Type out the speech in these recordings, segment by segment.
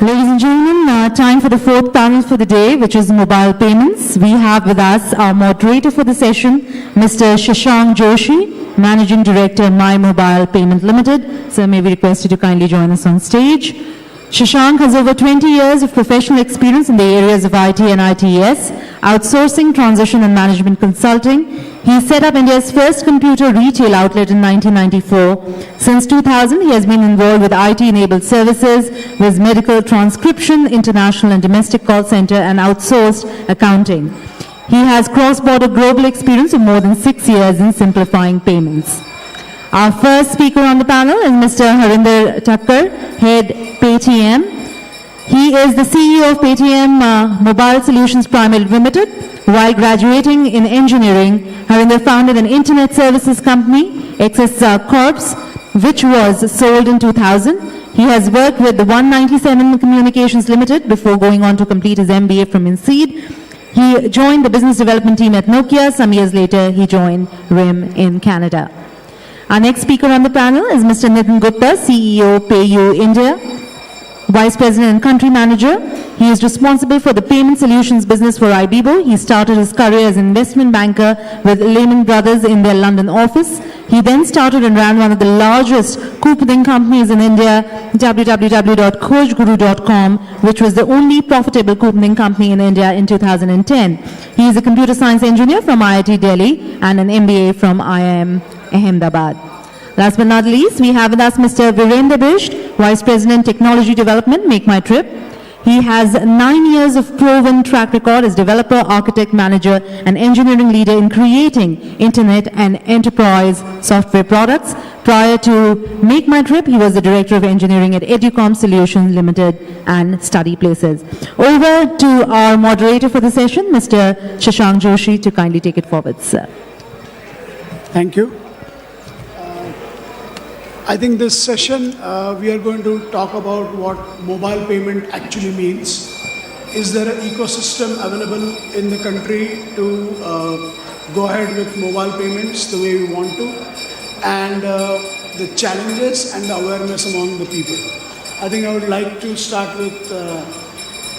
Ladies and gentlemen, time for the fourth panel for the day, which is mobile payments. We have with us our moderator for the session, Mr. Shashank Joshi, Managing Director, My Mobile Payment Limited. Sir, may we request you to kindly join us on stage. Shashank has over 20 years of professional experience in the areas of IT and ITES, outsourcing, transition and management consulting. He set up India's first computer retail outlet in 1994. Since 2000, he has been involved with IT-enabled services, with medical transcription, international and domestic call center, and outsourced accounting. He has cross-border global experience of more than 6 years in simplifying payments. Our first speaker on the panel is Mr. Harinder Thakkar, Head Paytm. He is the CEO of Paytm Mobile Solutions Private Limited. While graduating in engineering, Harinder founded an internet services company, XS Corps, which was sold in 2000. He has worked with the 197 Communications Limited before going on to complete his MBA from INSEAD. He joined the business development team at Nokia. Some years later, he joined RIM in Canada. Our next speaker on the panel is Mr. Nitin Gupta, CEO, PayU India, Vice President and Country Manager. He is responsible for the payment solutions business for IBIBO. He started his career as an investment banker with Lehman Brothers in their London office. He then started and ran one of the largest couponing companies in India, www.khojguru.com, which was the only profitable couponing company in India in 2010. He is a computer science engineer from IIT Delhi and an MBA from IIM Ahmedabad. Last but not least, we have with us Mr. Virender Bisht, Vice President Technology Development, Make My Trip. He has 9 years of proven track record as developer, architect, manager, and engineering leader in creating internet and enterprise software products. Prior to Make My Trip, he was the Director of Engineering at Educom Solutions Limited and Study Places. Over to our moderator for the session, Mr. Shashank Joshi, to kindly take it forward, sir. Thank you. I think this session we are going to talk about what mobile payment actually means. Is there an ecosystem available in the country to go ahead with mobile payments the way we want to? And the challenges and the awareness among the people. I think I would like to start with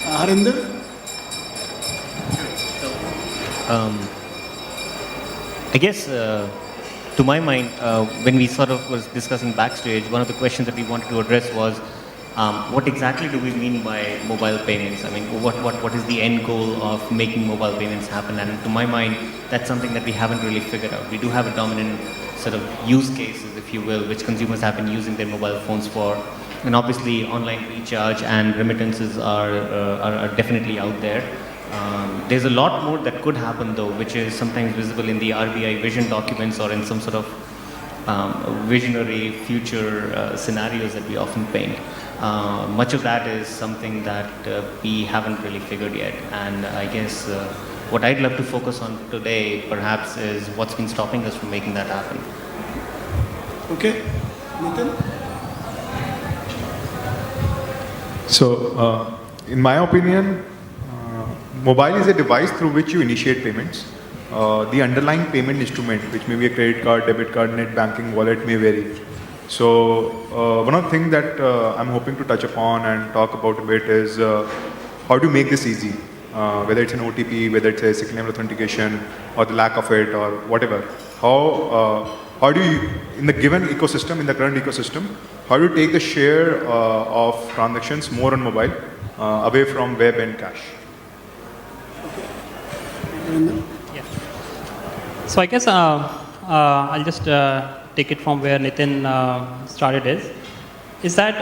Harinder. I guess to my mind, when we sort of was discussing backstage, one of the questions that we wanted to address was, what exactly do we mean by mobile payments? I mean, what is the end goal of making mobile payments happen? And to my mind, that's something that we haven't really figured out. We do have a dominant sort of use cases, if you will, which consumers have been using their mobile phones for. And obviously, online recharge and remittances are definitely out there. There's a lot more that could happen though, which is sometimes visible in the RBI vision documents or in some sort of visionary future scenarios that we often paint. Much of that is something that we haven't really figured yet. And I guess what I'd love to focus on today perhaps is what's been stopping us from making that happen. Okay, Nitin? So, in my opinion, mobile is a device through which you initiate payments. The underlying payment instrument, which may be a credit card, debit card, net banking, wallet, may vary. So, one of the things that I'm hoping to touch upon and talk about a bit is how to make this easy. Whether it's an OTP, whether it's a second level authentication, or the lack of it, or whatever. How do you, in the given ecosystem, in the current ecosystem, how do you take the share of transactions more on mobile, away from web and cash? Yeah. So I guess I'll just take it from where Nitin started is that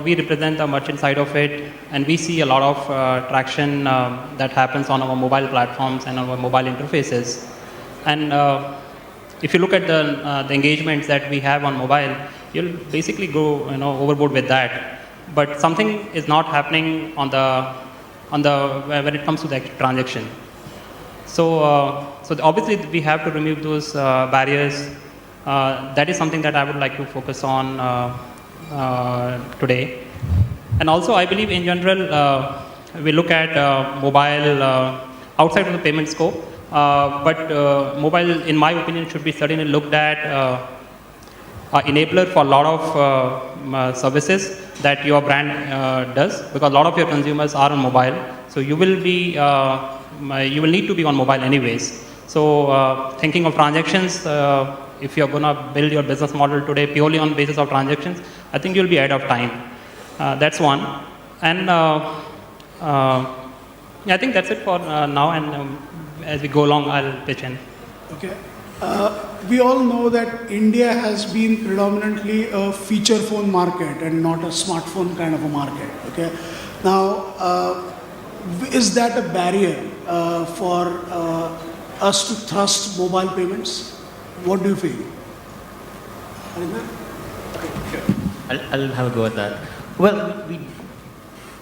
we represent the merchant side of it, and we see a lot of traction that happens on our mobile platforms and our mobile interfaces. And if you look at the engagements that we have on mobile, you'll basically go overboard with that. But something is not happening on the when it comes to the transaction. So obviously we have to remove those barriers. That is something that I would like to focus on today. And also I believe in general, we look at mobile outside of the payment scope, but mobile, in my opinion, should be certainly looked at enabler for a lot of services that your brand does, because a lot of your consumers are on mobile. So you will be, you will need to be on mobile anyways. So thinking of transactions, if you're going to build your business model today purely on basis of transactions, I think you'll be ahead of time. That's one. And I think that's it for now. And as we go along, I'll pitch in. Okay. We all know that India has been predominantly a feature phone market and not a smartphone kind of a market. Okay. Now, is that a barrier for us to thrust mobile payments? What do you feel? I'll have a go at that. Well,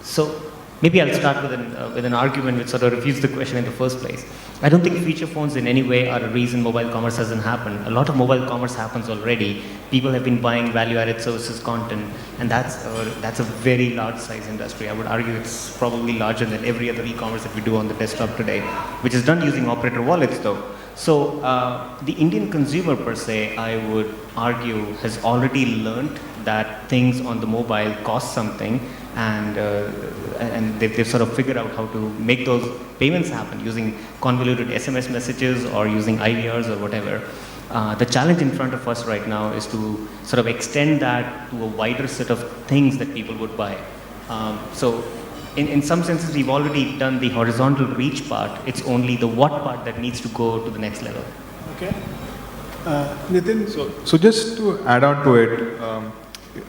so maybe I'll start with an argument which sort of refutes the question in the first place. I don't think feature phones in any way are a reason mobile commerce hasn't happened. A lot of mobile commerce happens already. People have been buying value-added services content, and that's a very large size industry. I would argue it's probably larger than every other e-commerce that we do on the desktop today, which is done using operator wallets though. So the Indian consumer per se, I would argue, has already learned that things on the mobile cost something, and they've sort of figured out how to make those payments happen using convoluted SMS messages or using IVRs or whatever. The challenge in front of us right now is to sort of extend that to a wider set of things that people would buy. So in some senses, we've already done the horizontal reach part. It's only the what part that needs to go to the next level. Okay. Nitin? So just to add on to it,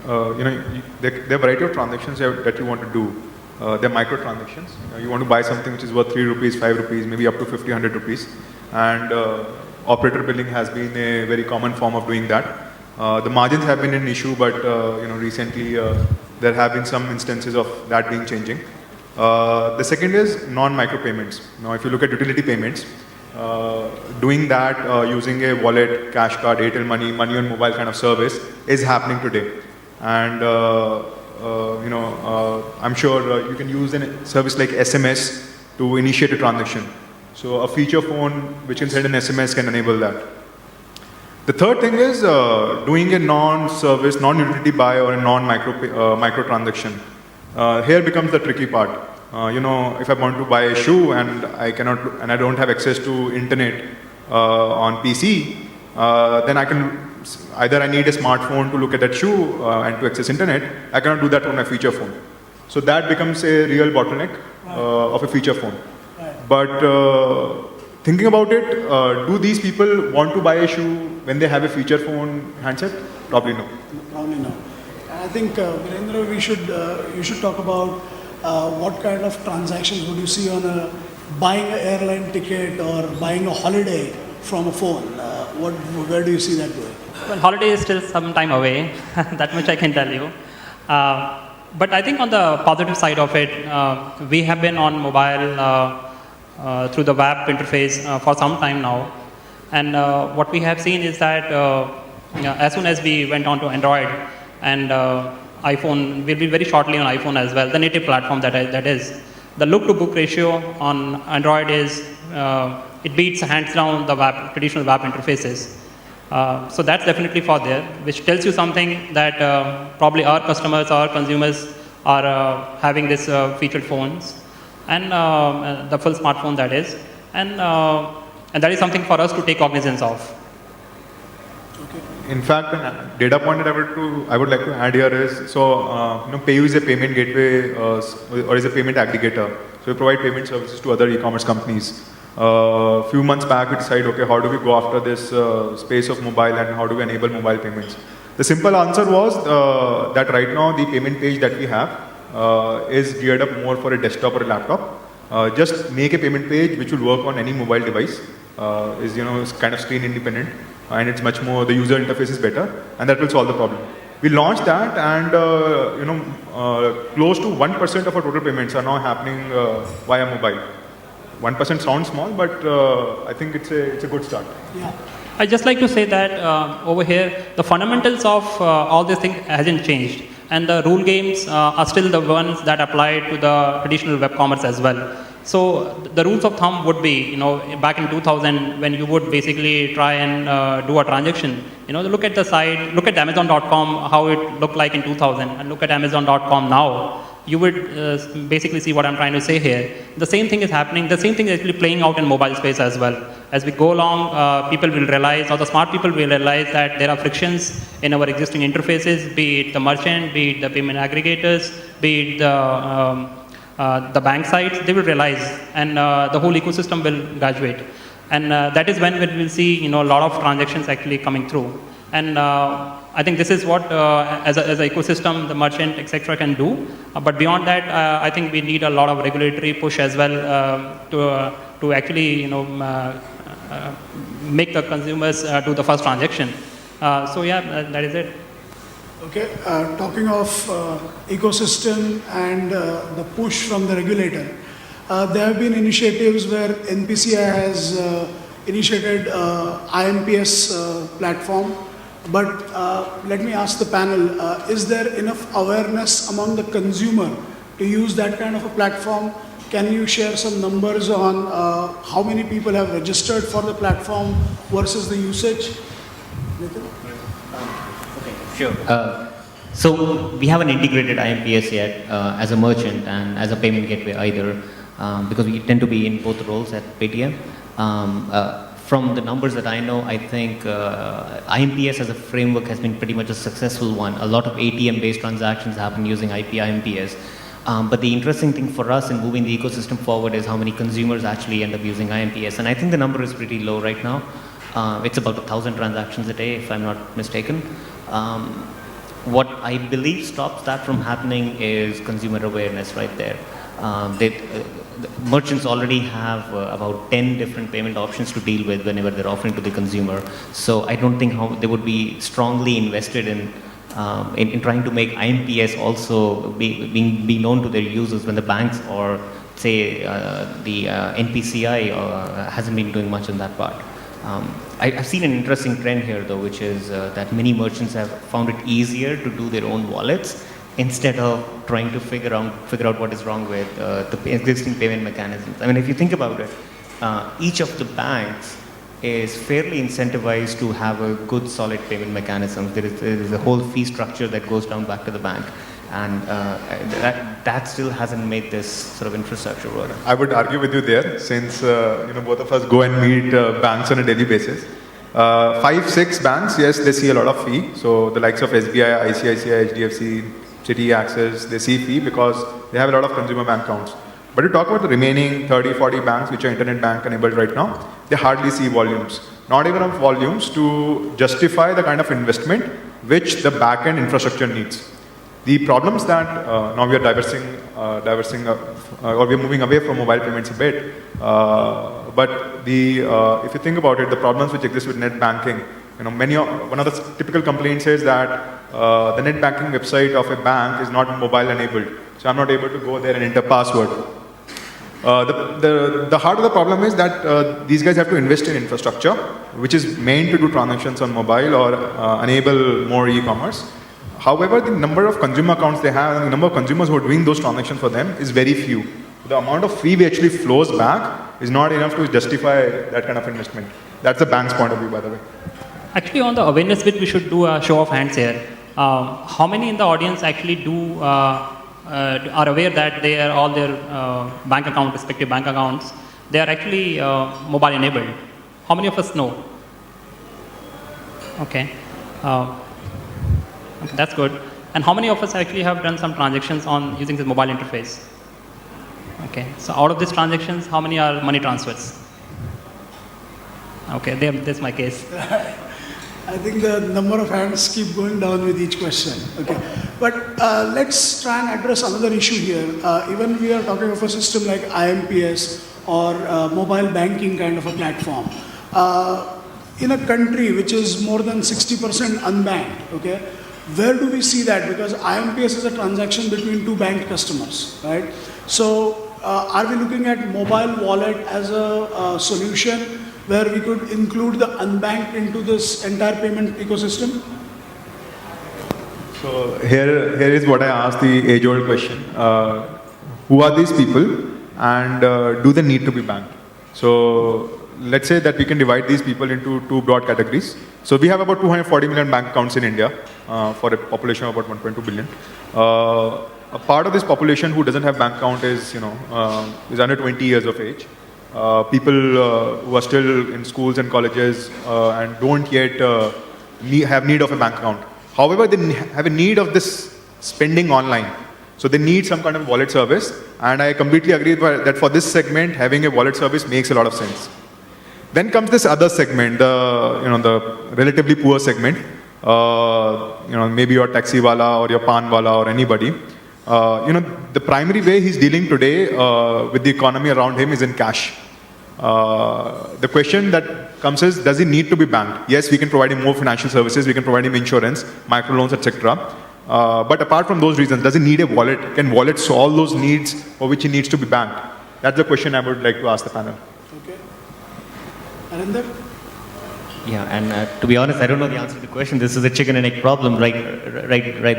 there are a variety of transactions that you want to do. They're micro transactions. You want to buy something which is worth 3 rupees, 5 rupees, maybe up to 50, 100 rupees. And operator billing has been a very common form of doing that. The margins have been an issue, but recently there have been some instances of that being changing. The second is non-micro payments. Now, if you look at utility payments, doing that using a wallet, cash card, Airtel Money, money on mobile kind of service is happening today. And I'm sure you can use a service like SMS to initiate a transaction. So a feature phone which can send an SMS can enable that. The third thing is doing a non-service, non-utility buy or a non-micro transaction. Here becomes the tricky part. If I want to buy a shoe and I don't have access to internet on PC, then I need a smartphone to look at that shoe and to access internet. I cannot do that on a feature phone. So that becomes a real bottleneck of a feature phone. But thinking about it, do these people want to buy a shoe when they have a feature phone handset? Probably no. Probably no. I think, Virendra, you should talk about what kind of transactions would you see on buying an airline ticket or buying a holiday from a phone? Where do you see that going? Well, holiday is still some time away. That much I can tell you. But I think on the positive side of it, we have been on mobile through the web interface for some time now. And what we have seen is that as soon as we went on to Android and iPhone, will be very shortly on iPhone as well, the native platform that is. The look-to-book ratio on Android is, it beats hands down the traditional web interfaces. So that's definitely for there, which tells you something that probably our customers, our consumers are having this featured phones and the full smartphone that is. And that is something for us to take cognizance of. In fact, a data point that I would like to add here is, PayU is a payment gateway or is a payment aggregator. So we provide payment services to other e-commerce companies. Few months back, we decided, okay, how do we go after this space of mobile and how do we enable mobile payments? The simple answer was that right now the payment page that we have is geared up more for a desktop or a laptop. Just make a payment page which will work on any mobile device. Is kind of screen independent, and it's much more, the user interface is better, and that will solve the problem. We launched that, and close to 1% of our total payments are now happening via mobile. 1% sounds small, but I think it's a good start. Yeah. I just like to say that over here, the fundamentals of all this thing hasn't changed, and the rule games are still the ones that apply to the traditional web commerce as well. So the rules of thumb would be, back in 2000 when you would basically try and do a transaction, look at the site, look at Amazon.com, how it looked like in 2000, and look at Amazon.com now. You would basically see what I'm trying to say here. The same thing is happening. The same thing is actually playing out in mobile space as well. As we go along, people will realize, or the smart people will realize that there are frictions in our existing interfaces, be it the merchant, be it the payment aggregators, be it the bank sites. They will realize, and the whole ecosystem will graduate. And that is when we will see, a lot of transactions actually coming through. And I think this is what, as an ecosystem, the merchant, etc., can do. But beyond that, I think we need a lot of regulatory push as well to actually, make the consumers do the first transaction. So yeah, that is it. Okay, talking of ecosystem and the push from the regulator, there have been initiatives where NPCI has initiated IMPS platform. But let me ask the panel, is there enough awareness among the consumer to use that kind of a platform? Can you share some numbers on how many people have registered for the platform versus the usage? Nitin? Okay, sure. So we haven't integrated IMPS yet as a merchant and as a payment gateway either, because we tend to be in both roles at Paytm. From the numbers that I know, I think IMPS as a framework has been pretty much a successful one. A lot of ATM-based transactions happen using IMPS. But the interesting thing for us in moving the ecosystem forward is how many consumers actually end up using IMPS. And I think the number is pretty low right now. It's about 1,000 transactions a day, if I'm not mistaken. What I believe stops that from happening is consumer awareness right there. Merchants already have about 10 different payment options to deal with whenever they're offering to the consumer. So I don't think they would be strongly invested in trying to make IMPS also be known to their users when the banks or say the NPCI hasn't been doing much in that part. I've seen an interesting trend here though, which is that many merchants have found it easier to do their own wallets instead of trying to figure out what is wrong with the existing payment mechanisms. I mean, if you think about it, each of the banks is fairly incentivized to have a good, solid payment mechanism. There is a whole fee structure that goes down back to the bank, and that still hasn't made this sort of infrastructure work. I would argue with you there, since both of us go and meet banks on a daily basis. 5, 6 banks, yes, they see a lot of fee. So the likes of SBI, ICICI, HDFC, Citi, Axis, they see fee because they have a lot of consumer bank accounts. But you talk about the remaining 30, 40 banks which are internet bank enabled right now, they hardly see volumes. Not even enough volumes to justify the kind of investment which the back-end infrastructure needs. The problems that now we are or we are moving away from mobile payments a bit, but if you think about it, the problems which exist with net banking, one of the typical complaints is that the net banking website of a bank is not mobile enabled. So I'm not able to go there and enter password. The heart of the problem is that these guys have to invest in infrastructure, which is meant to do transactions on mobile or enable more e-commerce. However, the number of consumer accounts they have and the number of consumers who are doing those transactions for them is very few. The amount of fee which actually flows back is not enough to justify that kind of investment. That's the bank's point of view, by the way. Actually, on the awareness bit, we should do a show of hands here. How many in the audience actually are aware that they are all their respective bank accounts, they are actually mobile enabled? How many of us know? Okay. Okay, that's good. And how many of us actually have done some transactions on using this mobile interface? Okay, so out of these transactions, how many are money transfers? Okay, that's my case. I think the number of hands keep going down with each question. Okay, but let's try and address another issue here. Even we are talking of a system like IMPS or mobile banking kind of a platform. In a country which is more than 60% unbanked, okay, where do we see that? Because IMPS is a transaction between two banked customers, right? So are we looking at mobile wallet as a solution where we could include the unbanked into this entire payment ecosystem? So here is what I asked the age-old question. Who are these people and do they need to be banked? So let's say that we can divide these people into two broad categories. So we have about 240 million bank accounts in India for a population of about 1.2 billion. A part of this population who doesn't have bank account is, is under 20 years of age. People who are still in schools and colleges and don't yet have need of a bank account. However, they have a need of this spending online. So they need some kind of wallet service, and I completely agree that for this segment, having a wallet service makes a lot of sense. Then comes this other segment, the relatively poor segment. Maybe your taxi wala or your pan wala or anybody. The primary way he's dealing today with the economy around him is in cash. The question that comes is, does he need to be banked? Yes, we can provide him more financial services, we can provide him insurance, microloans, etc. But apart from those reasons, does he need a wallet? Can wallet solve those needs for which he needs to be banked? That's the question I would like to ask the panel. Okay. Arinder? Yeah, and to be honest, I don't know the answer to the question. This is a chicken and egg problem right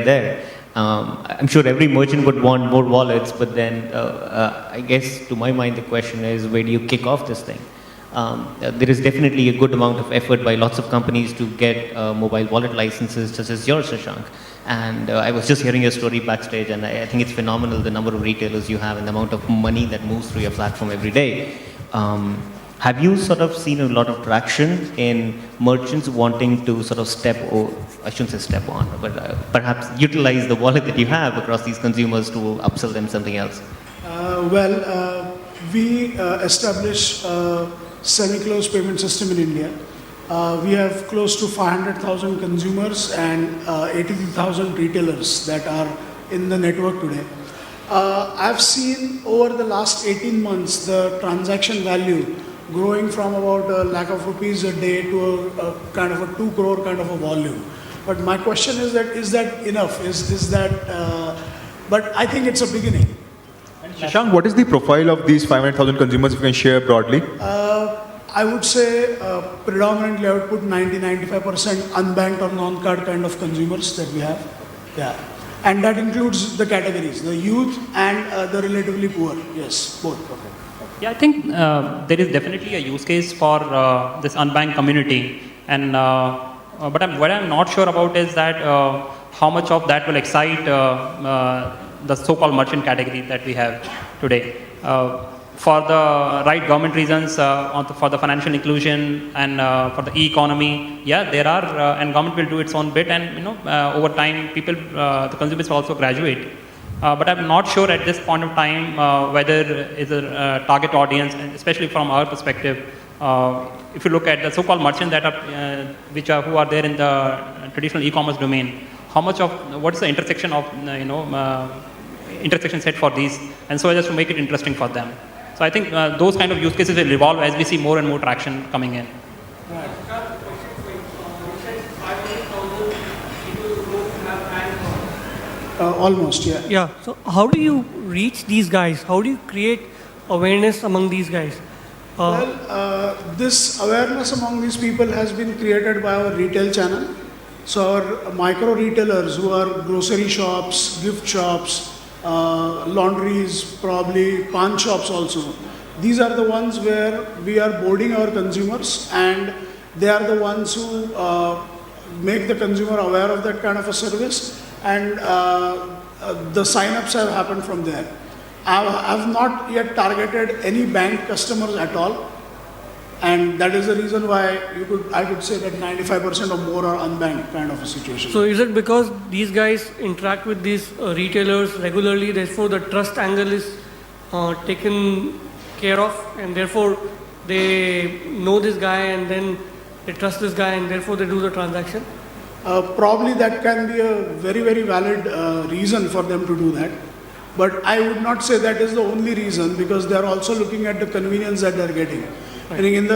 there. I'm sure every merchant would want more wallets, but then I guess to my mind the question is, where do you kick off this thing? There is definitely a good amount of effort by lots of companies to get mobile wallet licenses, such as yours, Shashank. And I was just hearing your story backstage, and I think it's phenomenal the number of retailers you have and the amount of money that moves through your platform every day. Have you sort of seen a lot of traction in merchants wanting to sort of I shouldn't say step on, but perhaps utilize the wallet that you have across these consumers to upsell them something else? We established a semi-closed payment system in India. We have close to 500,000 consumers and 83,000 retailers that are in the network today. I've seen over the last 18 months the transaction value growing from about ₹1 lakh a day to a kind of a 2 crore kind of a volume. But my question is that enough? But I think it's a beginning. Shashank, what is the profile of these 500,000 consumers, if you can share broadly? I would say predominantly I would put 90-95% unbanked or non-card kind of consumers that we have. Yeah. And that includes the categories, the youth and the relatively poor. Yes, both. Okay. Yeah, I think there is definitely a use case for this unbanked community, and but what I'm not sure about is that how much of that will excite the so-called merchant category that we have today. For the right government reasons, for the financial inclusion and for the e-economy, yeah, there are, and government will do its own bit, and over time, people, the consumers will also graduate. But I'm not sure at this point of time whether is a target audience, and especially from our perspective. If you look at the so-called merchants that are who are there in the traditional e-commerce domain, what is the intersection of intersection set for these, and so just to make it interesting for them. So I think those kind of use cases will evolve as we see more and more traction coming in. Right. Almost, yeah. Yeah. So how do you reach these guys? How do you create awareness among these guys? This awareness among these people has been created by our retail channel. So our micro retailers who are grocery shops, gift shops, laundries, probably pawn shops also. These are the ones where we are boarding our consumers, and they are the ones who make the consumer aware of that kind of a service, and the sign-ups have happened from there. I've not yet targeted any bank customers at all, and that is the reason why I could say that 95% or more are unbanked kind of a situation. So is it because these guys interact with these retailers regularly, therefore the trust angle is taken care of, and therefore they know this guy and then they trust this guy and therefore they do the transaction? Probably that can be a very, very valid reason for them to do that. But I would not say that is the only reason, because they are also looking at the convenience that they are getting. Right. I think in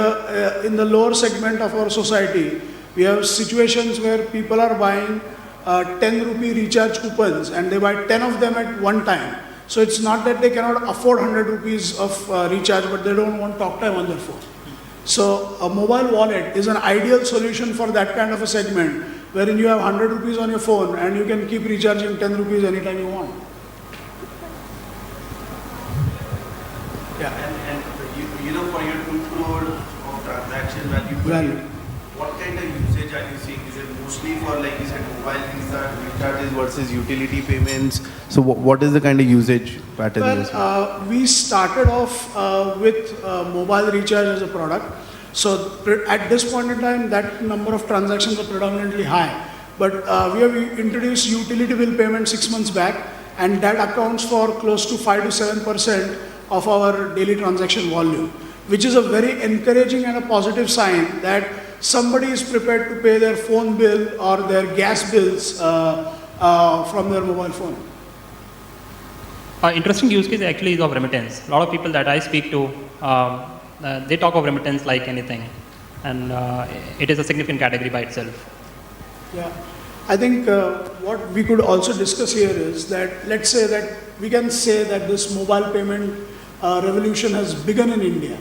the lower segment of our society, we have situations where people are buying 10 rupee recharge coupons and they buy 10 of them at one time. So it's not that they cannot afford 100 rupees of recharge, but they don't want talk time on their phone. So a mobile wallet is an ideal solution for that kind of a segment, wherein you have 100 rupees on your phone and you can keep recharging 10 rupees anytime you want. for your 2 crore of transaction value per Value. year, what kind of usage are you seeing? Is it mostly for, like you said, mobile recharges versus utility payments? So what is the kind of usage pattern you're seeing? Well, we started off with mobile recharge as a product. So at this point in time, that number of transactions are predominantly high. But we have introduced utility bill payment 6 months back, and that accounts for close to 5 to 7% of our daily transaction volume, which is a very encouraging and a positive sign that somebody is prepared to pay their phone bill or their gas bills from their mobile phone. Interesting use case actually is of remittance. A lot of people that I speak to, they talk of remittance like anything, and it is a significant category by itself. Yeah, I think what we could also discuss here is that let's say that we can say that this mobile payment revolution has begun in India,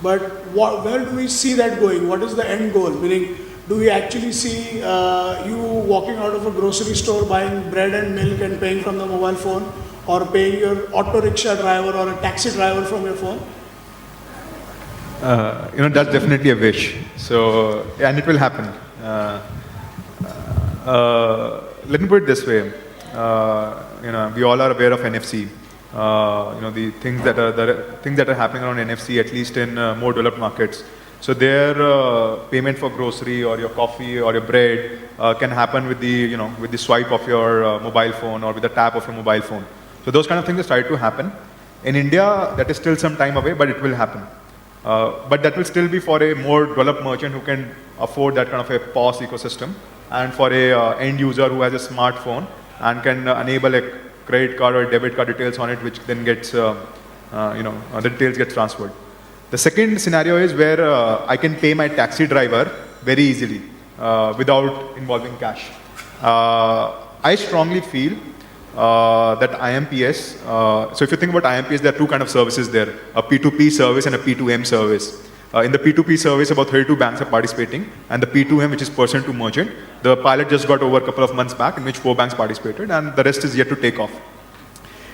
but where do we see that going? What is the end goal? Meaning, do we actually see you walking out of a grocery store buying bread and milk and paying from the mobile phone, or paying your auto rickshaw driver or a taxi driver from your phone? That's definitely a wish. So, and it will happen. Let me put it this way. We all are aware of NFC. The things that are happening around NFC, at least in more developed markets. So their payment for grocery or your coffee or your bread can happen with the swipe of your mobile phone or with the tap of your mobile phone. So those kind of things have started to happen. In India, that is still some time away, but it will happen. But that will still be for a more developed merchant who can afford that kind of a POS ecosystem, and for a end user who has a smartphone and can enable a credit card or debit card details on it, which then gets, the details get transferred. The second scenario is where I can pay my taxi driver very easily without involving cash. I strongly feel that IMPS, so if you think about IMPS, there are two kind of services there, a P2P service and a P2M service. In the P2P service, about 32 banks are participating, and the P2M, which is person to merchant, the pilot just got over a couple of months back in which 4 banks participated, and the rest is yet to take off.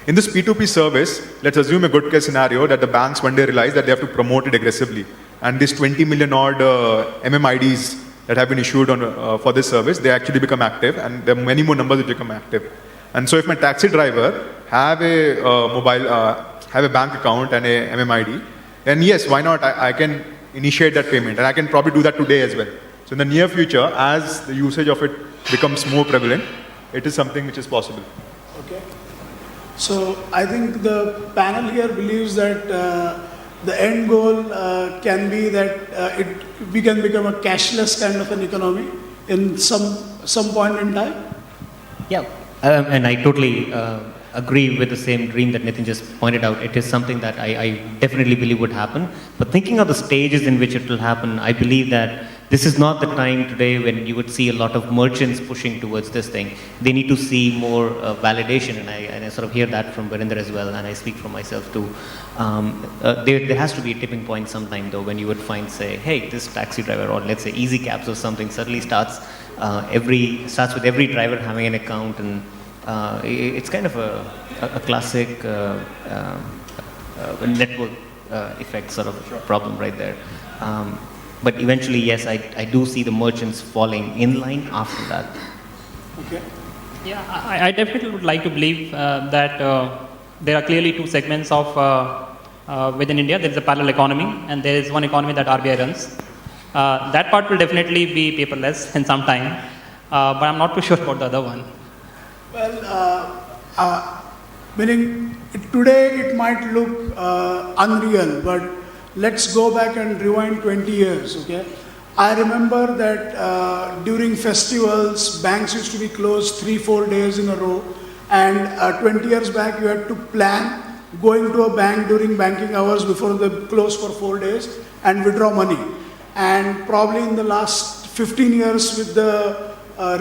In this P2P service, let's assume a good case scenario that the banks one day realize that they have to promote it aggressively, and these 20 million odd MMIDs that have been issued for this service, they actually become active, and there are many more numbers that become active. And so if my taxi driver have a have a bank account and a MMID, then yes, why not? I can initiate that payment, and I can probably do that today as well. So in the near future, as the usage of it becomes more prevalent, it is something which is possible. Okay. So I think the panel here believes that the end goal can be that we can become a cashless kind of an economy in some point in time. Yeah, and I totally agree with the same dream that Nitin just pointed out. It is something that I definitely believe would happen. But thinking of the stages in which it will happen, I believe that this is not the time today when you would see a lot of merchants pushing towards this thing. They need to see more validation, and I sort of hear that from Virender as well, and I speak for myself too. There has to be a tipping point sometime though, when you would find, say, hey, this taxi driver, or let's say Easy Cabs or something, suddenly starts with every driver having an account, and it's kind of a classic network effect sort of problem right there. But eventually, yes, I do see the merchants falling in line after that. Okay. Yeah, I definitely would like to believe that there are clearly two segments of within India. There is a parallel economy, and there is one economy that RBI runs. That part will definitely be paperless in some time, but I'm not too sure about the other one. Well, meaning today it might look unreal, but let's go back and rewind 20 years, okay? I remember that during festivals, banks used to be closed 3-4 days in a row, and 20 years back you had to plan going to a bank during banking hours before they close for 4 days and withdraw money. And probably in the last 15 years with the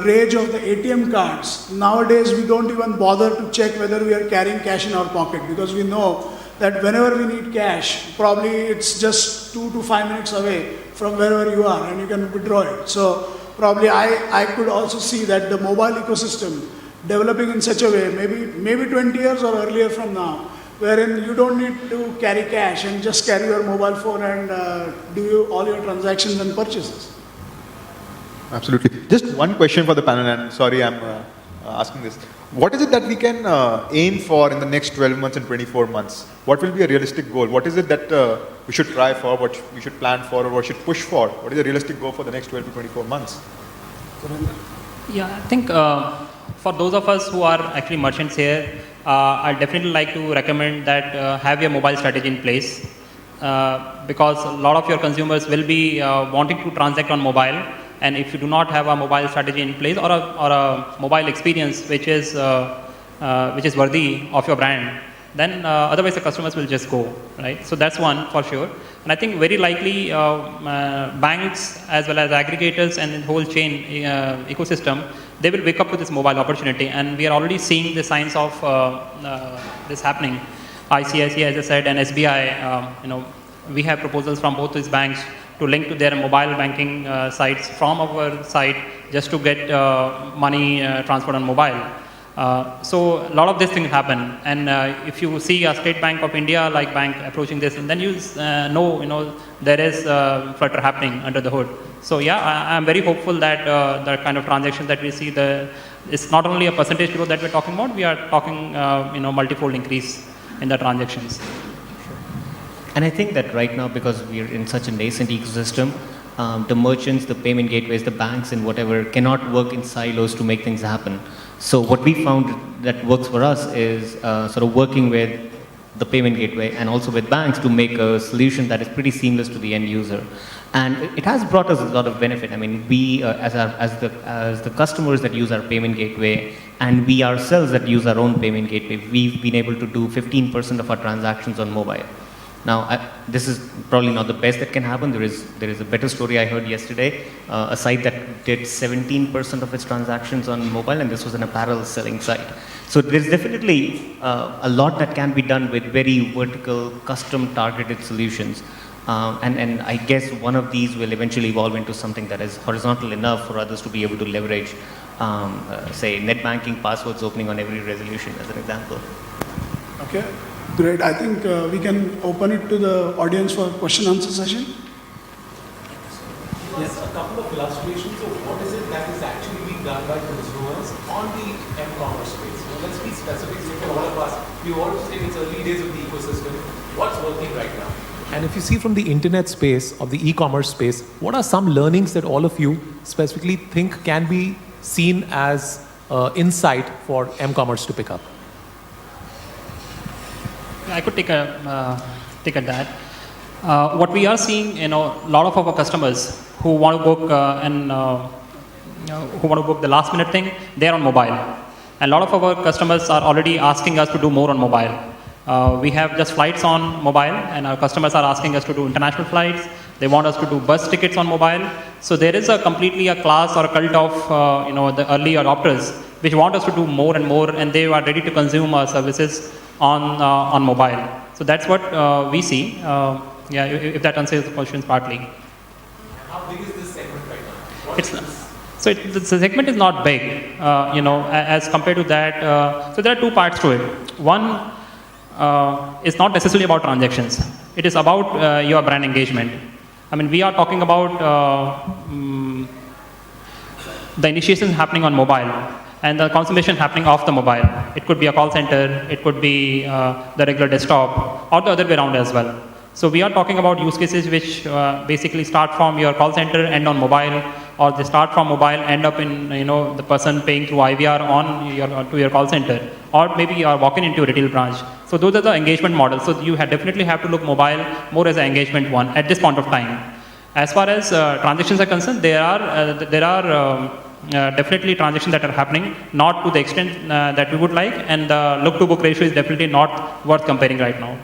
rage of the ATM cards, nowadays we don't even bother to check whether we are carrying cash in our pocket, because we know that whenever we need cash, probably it's just 2 to 5 minutes away from wherever you are, and you can withdraw it. So probably I could also see that the mobile ecosystem developing in such a way, maybe 20 years or earlier from now, wherein you don't need to carry cash and just carry your mobile phone and all your transactions and purchases. Absolutely. Just one question for the panel, and sorry I'm asking this. What is it that we can aim for in the next 12 months and 24 months? What will be a realistic goal? What is it that we should try for, what we should plan for, or what should push for? What is a realistic goal for the next 12 to 24 months? Yeah, I think for those of us who are actually merchants here, I'd definitely like to recommend that have your mobile strategy in place because a lot of your consumers will be wanting to transact on mobile. And if you do not have a mobile strategy in place or a mobile experience which is worthy of your brand, then otherwise the customers will just go, right? So that's one for sure. And I think very likely banks as well as aggregators and the whole chain ecosystem, they will wake up to this mobile opportunity. And we are already seeing the signs of this happening. ICICI, as I said, and SBI, we have proposals from both these banks to link to their mobile banking sites from our site just to get money transferred on mobile. So a lot of these things happen, and if you see a State Bank of India like bank approaching this, and then you know there is flutter happening under the hood. So yeah, I'm very hopeful that the kind of transactions that we see, it's not only a percentage growth that we're talking about, we are talking multifold increase in the transactions. And I think that right now, because we're in such a nascent ecosystem, the merchants, the payment gateways, the banks and whatever cannot work in silos to make things happen. So what we found that works for us is sort of working with the payment gateway and also with banks to make a solution that is pretty seamless to the end user. And it has brought us a lot of benefit. I mean, we as the customers that use our payment gateway and we ourselves that use our own payment gateway, we've been able to do 15% of our transactions on mobile. Now, this is probably not the best that can happen. There is a better story I heard yesterday, a site that did 17% of its transactions on mobile, and this was an apparel selling site. So there's definitely a lot that can be done with very vertical, custom targeted solutions. And I guess one of these will eventually evolve into something that is horizontal enough for others to be able to leverage, say, net banking passwords opening on every resolution as an example. Okay, great. I think we can open it to the audience for question answer session. Yes. A couple of illustrations of what is it that is actually being done by consumers on the m-commerce space. So let's be specific so for all of us. We all say it's early days of the ecosystem. What's working right now? And if you see from the internet space, of the e-commerce space, what are some learnings that all of you specifically think can be seen as insight for m-commerce to pick up? I could take at that. What we are seeing, a lot of our customers who want to book who want to book the last minute thing, they're on mobile. And a lot of our customers are already asking us to do more on mobile. We have just flights on mobile, and our customers are asking us to do international flights. They want us to do bus tickets on mobile. So there is completely a class or a cult of the early adopters which want us to do more and more, and they are ready to consume our services on mobile. So that's what we see. If that answers the questions partly. How big is this segment right now? The segment is not big, as compared to that. So there are two parts to it. One is not necessarily about transactions. It is about your brand engagement. I mean, we are talking about the initiation happening on mobile and the consummation happening off the mobile. It could be a call center, it could be the regular desktop, or the other way around as well. So we are talking about use cases which basically start from your call center, end on mobile, or they start from mobile, end up in the person paying through IVR to your call center, or maybe you are walking into a retail branch. So those are the engagement models. So you definitely have to look mobile more as an engagement one at this point of time. As far as transactions are concerned, there are definitely transactions that are happening, not to the extent that we would like, and the look-to-book ratio is definitely not worth comparing right now.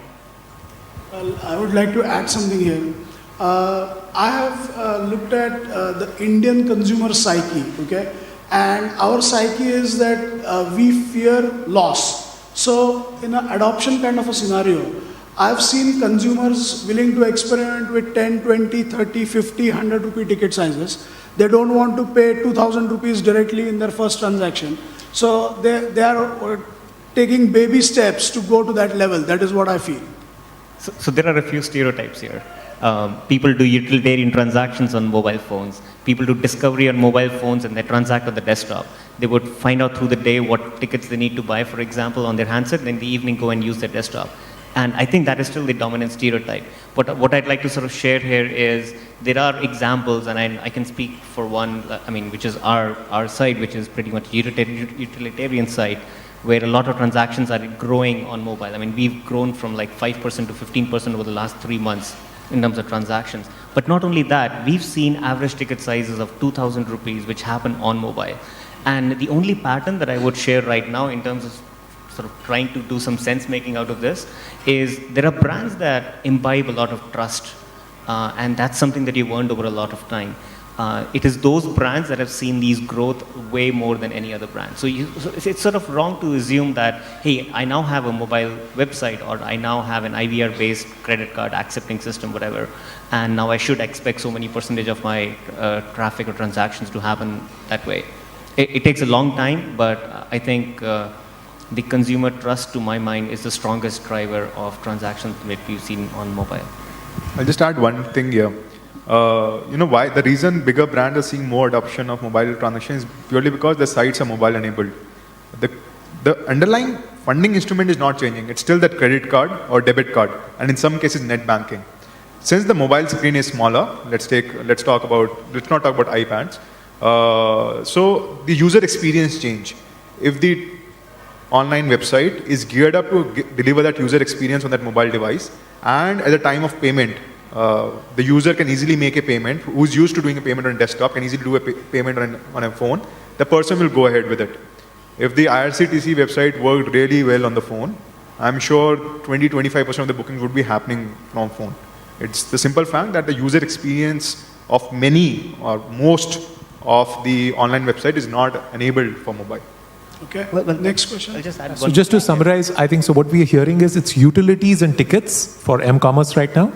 Well, I would like to add something here. I have looked at the Indian consumer psyche, okay? And our psyche is that we fear loss. So in an adoption kind of a scenario, I've seen consumers willing to experiment with 10, 20, 30, 50, 100 rupee ticket sizes. They don't want to pay 2,000 rupees directly in their first transaction. So they are taking baby steps to go to that level. That is what I feel. So there are a few stereotypes here. People do utilitarian transactions on mobile phones. People do discovery on mobile phones and they transact on the desktop. They would find out through the day what tickets they need to buy, for example, on their handset, and in the evening go and use their desktop. And I think that is still the dominant stereotype. But what I'd like to sort of share here is there are examples, and I can speak for one, which is our side, which is pretty much utilitarian side, where a lot of transactions are growing on mobile. I mean, we've grown from like 5% to 15% over the last 3 months in terms of transactions. But not only that, we've seen average ticket sizes of 2,000 rupees, which happen on mobile. And the only pattern that I would share right now in terms of sort of trying to do some sense making out of this is there are brands that imbibe a lot of trust. And that's something that you've earned over a lot of time. It is those brands that have seen these growth way more than any other brand. So it's sort of wrong to assume that, hey, I now have a mobile website or I now have an IVR-based credit card accepting system, whatever, and now I should expect so many percentage of my traffic or transactions to happen that way. It takes a long time, but I think the consumer trust, to my mind, is the strongest driver of transactions that we've seen on mobile. I'll just add one thing here. Why the reason bigger brands are seeing more adoption of mobile transactions is purely because the sites are mobile enabled. The underlying funding instrument is not changing. It's still that credit card or debit card, and in some cases net banking. Since the mobile screen is smaller, let's not talk about iPads. So the user experience change. If the online website is geared up to deliver that user experience on that mobile device, and at the time of payment, the user can easily make a payment, who's used to doing a payment on a desktop can easily do a payment on a phone, the person will go ahead with it. If the IRCTC website worked really well on the phone, I'm sure 20-25% of the bookings would be happening from phone. It's the simple fact that the user experience of many or most of the online website is not enabled for mobile. Okay, Well, next question. I'll just add So one just to more. summarize, I think so what we are hearing is it's utilities and tickets for m-commerce right now,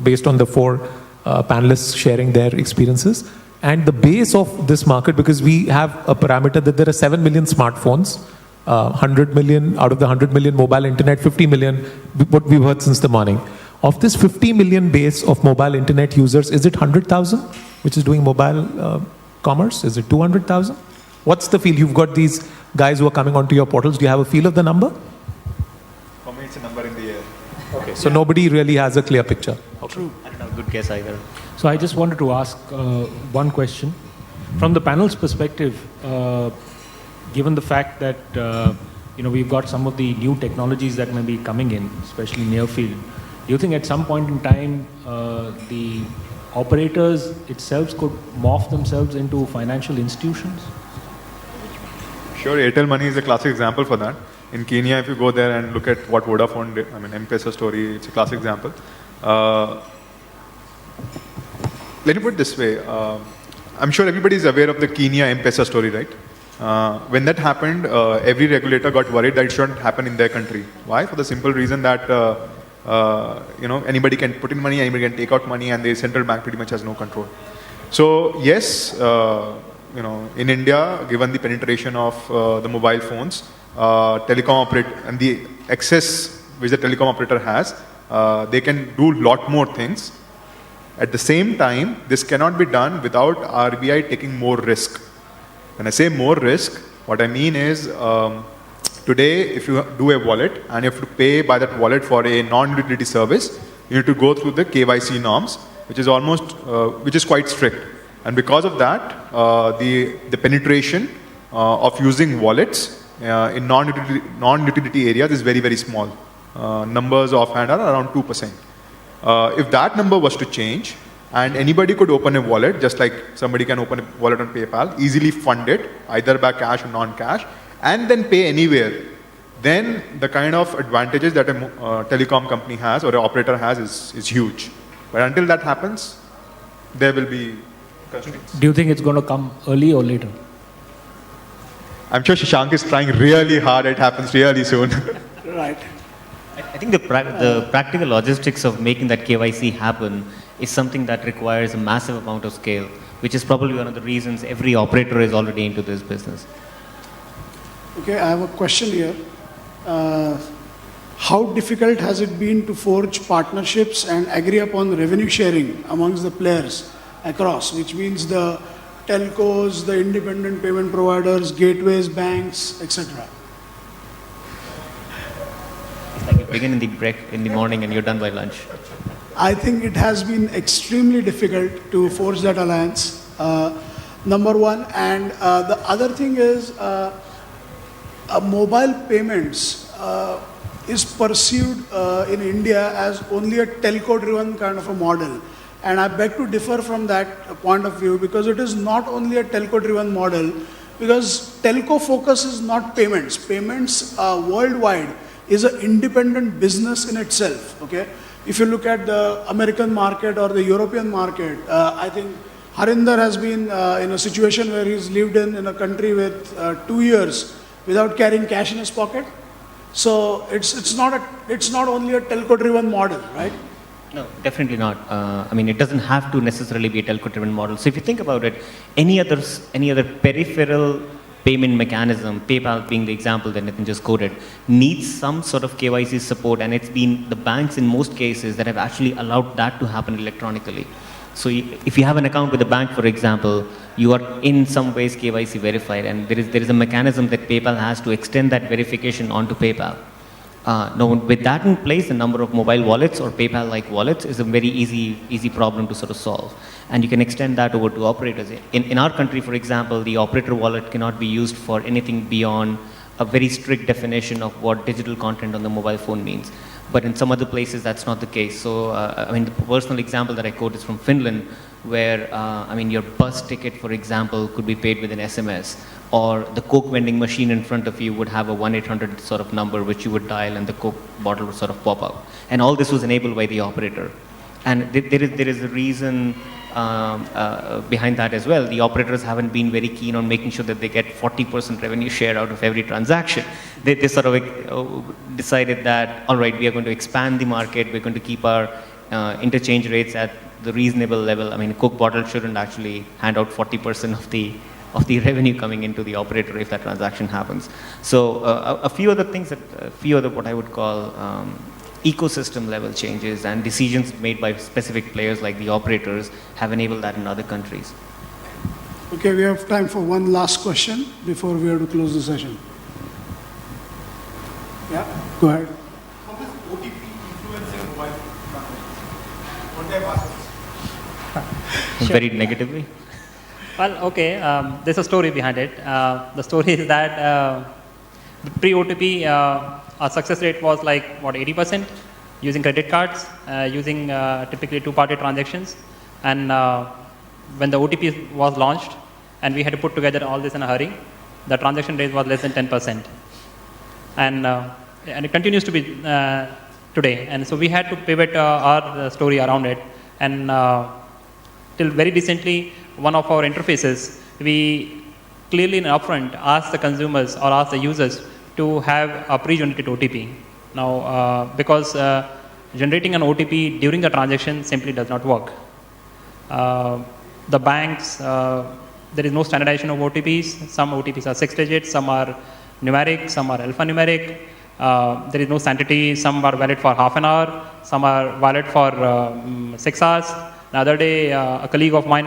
based on the four panelists sharing their experiences. And the base of this market, because we have a parameter that there are 7 million smartphones, 100 million, out of the 100 million mobile internet, 50 million, what we've heard since the morning. Of this 50 million base of mobile internet users, is it 100,000 which is doing mobile commerce? Is it 200,000? What's the feel? You've got these guys who are coming onto your portals. Do you have a feel of the number? For me, it's a number in the air. Okay. So nobody really has a clear picture. True. I don't have a good guess either. So I just wanted to ask one question. From the panel's perspective, given the fact that we've got some of the new technologies that may be coming in, especially near field, do you think at some point in time the operators itself could morph themselves into financial institutions? Sure, Airtel Money is a classic example for that. In Kenya, if you go there and look at what Vodafone did, M-Pesa story, it's a classic example. Let me put it this way. I'm sure everybody is aware of the Kenya M-Pesa story, right? When that happened, every regulator got worried that it shouldn't happen in their country. Why? For the simple reason that anybody can put in money, anybody can take out money, and the central bank pretty much has no control. So yes, in India, given the penetration of the mobile phones, telecom operator and the access which the telecom operator has, they can do a lot more things. At the same time, this cannot be done without RBI taking more risk. When I say more risk, what I mean is today, if you do a wallet and you have to pay by that wallet for a non-utility service, you need to go through the KYC norms, which is quite strict. And because of that, the penetration of using wallets in non-utility areas is very, very small. Numbers offhand are around 2%. If that number was to change, and anybody could open a wallet, just like somebody can open a wallet on PayPal, easily fund it, either by cash or non-cash, and then pay anywhere, then the kind of advantages that a telecom company has or an operator has is huge. But until that happens, there will be constraints. Do you think it's going to come early or later? I'm sure Shashank is trying really hard. It happens really soon. Right. I think the practical logistics of making that KYC happen is something that requires a massive amount of scale, which is probably one of the reasons every operator is already into this business. Okay, I have a question here. how difficult has it been to forge partnerships and agree upon revenue sharing amongst the players across, which means the telcos, the independent payment providers, gateways, banks, etc.? Like you begin in the morning and you're done by lunch. I think it has been extremely difficult to forge that alliance, number one. And the other thing is mobile payments is perceived in India as only a telco-driven kind of a model. And I beg to differ from that point of view, because it is not only a telco-driven model, because telco focus is not payments. Payments worldwide is an independent business in itself, okay? If you look at the American market or the European market, I think Harinder has been in a situation where he's lived in a country with 2 years without carrying cash in his pocket. So it's not only a telco-driven model, right? No, definitely not. I mean, it doesn't have to necessarily be a telco-driven model. So if you think about it, any other peripheral payment mechanism, PayPal being the example that Nitin just quoted, needs some sort of KYC support, and it's been the banks in most cases that have actually allowed that to happen electronically. So if you have an account with a bank, for example, you are in some ways KYC verified, and there is a mechanism that PayPal has to extend that verification onto PayPal. Now, with that in place, the number of mobile wallets or PayPal-like wallets is a very easy problem to sort of solve. And you can extend that over to operators. In our country, for example, the operator wallet cannot be used for anything beyond a very strict definition of what digital content on the mobile phone means. But in some other places, that's not the case. So, I mean, the personal example that I quote is from Finland, where, I mean, your bus ticket, for example, could be paid with an SMS. Or the Coke vending machine in front of you would have a 1-800 sort of number which you would dial and the Coke bottle would sort of pop up. And all this was enabled by the operator. And there is a reason behind that as well. The operators haven't been very keen on making sure that they get 40% revenue share out of every transaction. They sort of decided that, all right, we are going to expand the market, we're going to keep our interchange rates at the reasonable level. I mean, a Coke bottle shouldn't actually hand out 40% of the revenue coming into the operator if that transaction happens. So a few other things, what I would call ecosystem level changes and decisions made by specific players like the operators have enabled that in other countries. Okay, we have time for one last question before we have to close the session. Yeah, go ahead. How does OTP influencing mobile transactions? What they have asked? Very negatively. Well, okay, there's a story behind it. The story is that pre-OTP, our success rate was like, what, 80% using credit cards, using typically two-party transactions. And when the OTP was launched and we had to put together all this in a hurry, the transaction rate was less than 10%. And it continues to be today. And so we had to pivot our story around it. And till very recently, one of our interfaces, we clearly in upfront ask the consumers or ask the users to have a pre-generated OTP. Now, because generating an OTP during the transaction simply does not work. The banks, there is no standardization of OTPs. Some OTPs are 6 digits, some are numeric, some are alphanumeric. There is no sanctity. Some are valid for half an hour, some are valid for 6 hours. The other day, a colleague of mine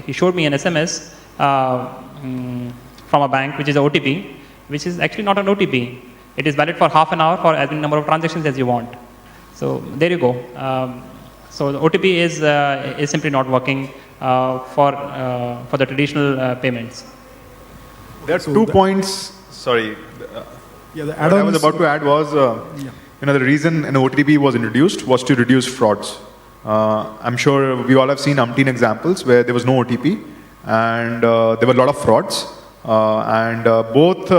he showed me an SMS from a bank, which is an OTP, which is actually not an OTP. It is valid for half an hour for as many number of transactions as you want. So there you go. So the OTP is simply not working for the traditional payments. There are 2 points. Sorry. Yeah, the What I was about to add was, the reason an OTP was introduced was to reduce frauds. I'm sure we all have seen umpteen examples where there was no OTP and there were a lot of frauds. Both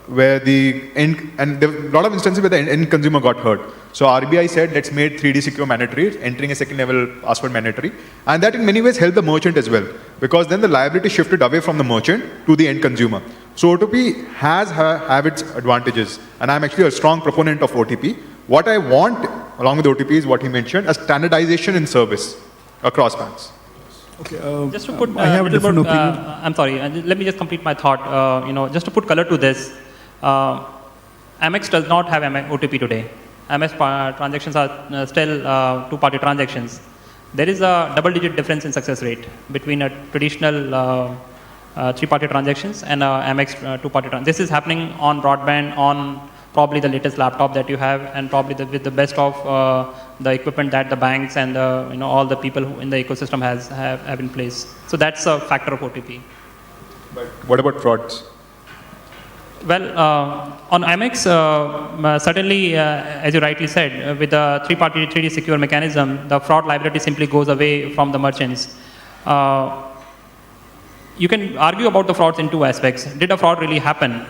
where the end, and there were a lot of instances where the end consumer got hurt. So RBI said, let's make 3D secure mandatory, entering a second level password mandatory. And that in many ways helped the merchant as well, because then the liability shifted away from the merchant to the end consumer. So OTP have its advantages. And I'm actually a strong proponent of OTP. What I want, along with OTP, is what he mentioned, a standardization in service across banks. Okay, just to put I have a different opinion. I'm sorry, let me just complete my thought. Just to put color to this, Amex does not have OTP today. Amex transactions are still two-party transactions. There is a double-digit difference in success rate between a traditional three-party transactions and Amex two-party transactions. This is happening on broadband, on probably the latest laptop that you have, and probably with the best of the equipment that the banks and all the people who in the ecosystem have in place. So that's a factor of OTP. But what about frauds? Well, on Amex, certainly, as you rightly said, with the three-party 3D secure mechanism, the fraud liability simply goes away from the merchants. You can argue about the frauds in two aspects. Did a fraud really happen?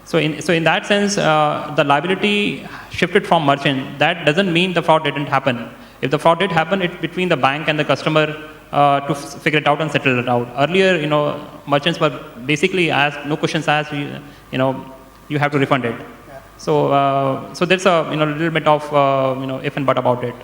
So in that sense, the liability shifted from merchant. That doesn't mean the fraud didn't happen. If the fraud did happen, it's between the bank and the customer to figure it out and settle it out. Earlier, merchants were basically asked, no questions asked, you have to refund it. So there's a little bit of if and but about it.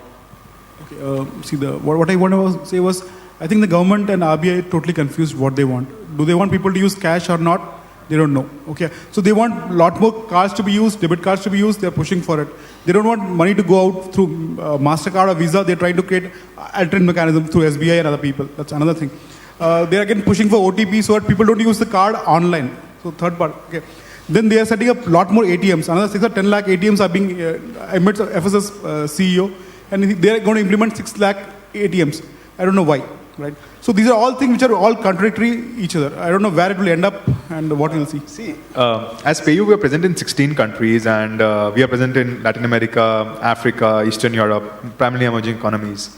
Okay, see, what I want to say was, I think the government and RBI totally confused what they want. Do they want people to use cash or not? They don't know. Okay, so they want a lot more cards to be used, debit cards to be used. They're pushing for it. They don't want money to go out through Mastercard or Visa. They're trying to create alternate mechanism through SBI and other people. That's another thing. They are again pushing for OTP so that people don't use the card online. So third part. Okay. Then they are setting up a lot more ATMs. Another 6 or 10 lakh ATMs are being, I met FSS CEO, and they are going to implement 6 lakh ATMs. I don't know why, right? So these are all things which are all contradictory each other. I don't know where it will end up and what we'll see. See, as PayU, we are present in 16 countries, and we are present in Latin America, Africa, Eastern Europe, primarily emerging economies.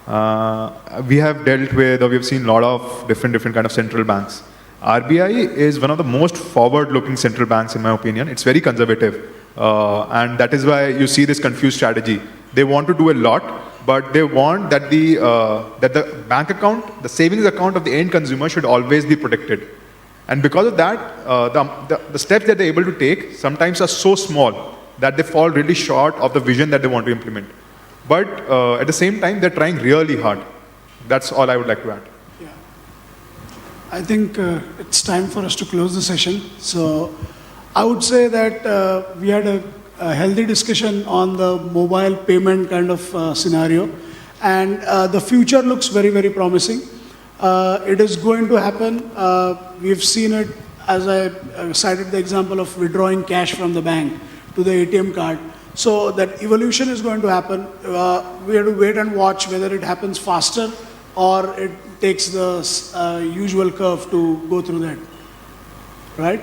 We have dealt with, or we have seen a lot of different kind of central banks. RBI is one of the most forward-looking central banks, in my opinion. It's very conservative, and that is why you see this confused strategy. They want to do a lot, but they want that the bank account, the savings account of the end consumer should always be protected. And because of that, the steps that they're able to take sometimes are so small that they fall really short of the vision that they want to implement. But at the same time, they're trying really hard. That's all I would like to add. I think it's time for us to close the session. So I would say that we had a healthy discussion on the mobile payment kind of scenario, and the future looks very, very promising. It is going to happen. We've seen it, as I cited the example of withdrawing cash from the bank to the ATM card. So that evolution is going to happen. We have to wait and watch whether it happens faster or it takes the usual curve to go through that, right?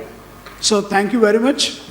So thank you very much.